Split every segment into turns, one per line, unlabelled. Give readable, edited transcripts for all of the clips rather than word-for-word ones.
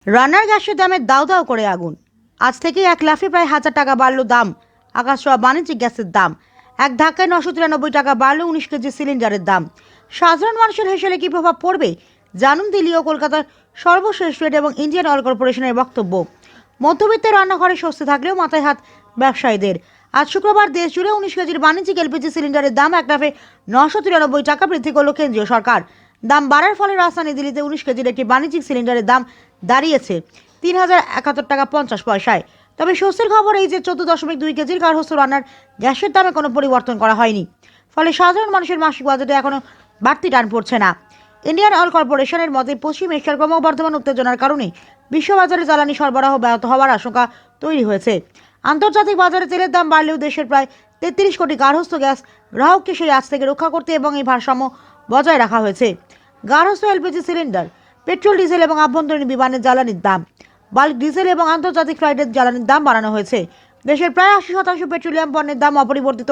রান্নার গ্যাসের দামে দাউ দাউ করে আগুন। আজ থেকে এক লাফে প্রায় 1000 টাকা বাড়ল দাম। আকাশছোঁয়া বাণিজ্যিক গ্যাসের দাম এক ধাক্কায় 993 টাকা বাড়ল 19 কেজি সিলিন্ডারের দাম। সাধারণ মানুষের হেসেলে কি প্রভাব পড়বে জানুন দিল্লি ও কলকাতার সর্বশেষ রেট এবং ইন্ডিয়ান অয়েল কর্পোরেশনের বক্তব্য। মধ্যবিত্তের রান্নাঘরে স্বস্তি থাকলেও মাথায় হাত ব্যবসায়ীদের। আজ শুক্রবার দেশ জুড়ে 19 কেজির বাণিজ্যিক এলপিজি সিলিন্ডারের দাম এক লাফে 993 টাকা বৃদ্ধি করল কেন্দ্রীয় সরকার। দাম বাড়ার ফলে রাজধানী দিল্লিতে 19 কেজির একটি বাণিজ্যিক সিলিন্ডারের দাম দাঁড়িয়েছে 3071 টাকা 50 পয়সায়। তবে স্বস্তির খবর এই যে 14.2 কেজির গার্হস্থ্য রান্নার গ্যাসের দামে কোনো পরিবর্তন করা হয়নি। ফলে সাধারণ মানুষের মাসিক বাজেটে এখনো বাড়তি টান পড়ছে না। ইন্ডিয়ান অয়েল কর্পোরেশনের মতে পশ্চিম এশিয়ার ক্রমবর্ধমান উত্তেজনার কারণে বিশ্ববাজারে জ্বালানি সরবরাহ ব্যাহত হওয়ার আশঙ্কা তৈরি হয়েছে। আন্তর্জাতিক বাজারে তেলের দাম বাড়লেও দেশের প্রায় 33 কোটি গার্হস্থ্য গ্যাস গ্রাহককে সেই আঁচ থেকে রক্ষা করতে এবং এই ভারসাম্য বজায় রাখা হয়েছে। গার্হস্থ্য এলপিজি সিলিন্ডার, পেট্রোল, ডিজেল এবং আভ্যন্তরীণ বিমানের জ্বালানির দাম, বাল্ক ডিজেল এবং আন্তর্জাতিক ফ্লাইটের জ্বালানির দাম বাড়ানো হয়েছে। দেশের প্রায় 80% পেট্রোলিয়াম পণ্যের দাম অপরিবর্তিত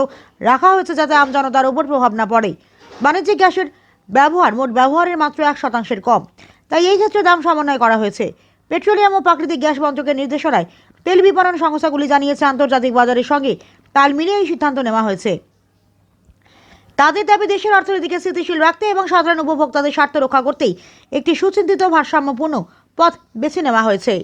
রাখা হয়েছে যাতে আমজনতার উপর প্রভাব না পড়ে। বাণিজ্যিক গ্যাসের ব্যবহার মোট ব্যবহারের মাত্র 1% কম, তাই এই ক্ষেত্রে দাম সমন্বয় করা হয়েছে। পেট্রোলিয়াম ও প্রাকৃতিক গ্যাস মন্ত্রকের নির্দেশনায় তেল বিপণন সংস্থাগুলি জানিয়েছে আন্তর্জাতিক বাজারের সঙ্গে তাল মিলিয়ে এই সিদ্ধান্ত নেওয়া হয়েছে। তাদের দাবি দেশের অর্থনীতিকে স্থিতিশীল রাখতে এবং সাধারণ উপভোক্তাদের স্বার্থ রক্ষা করতেই একটি সুচিন্তিত ভারসাম্যপূর্ণ পথ বেছে নেওয়া হয়েছে।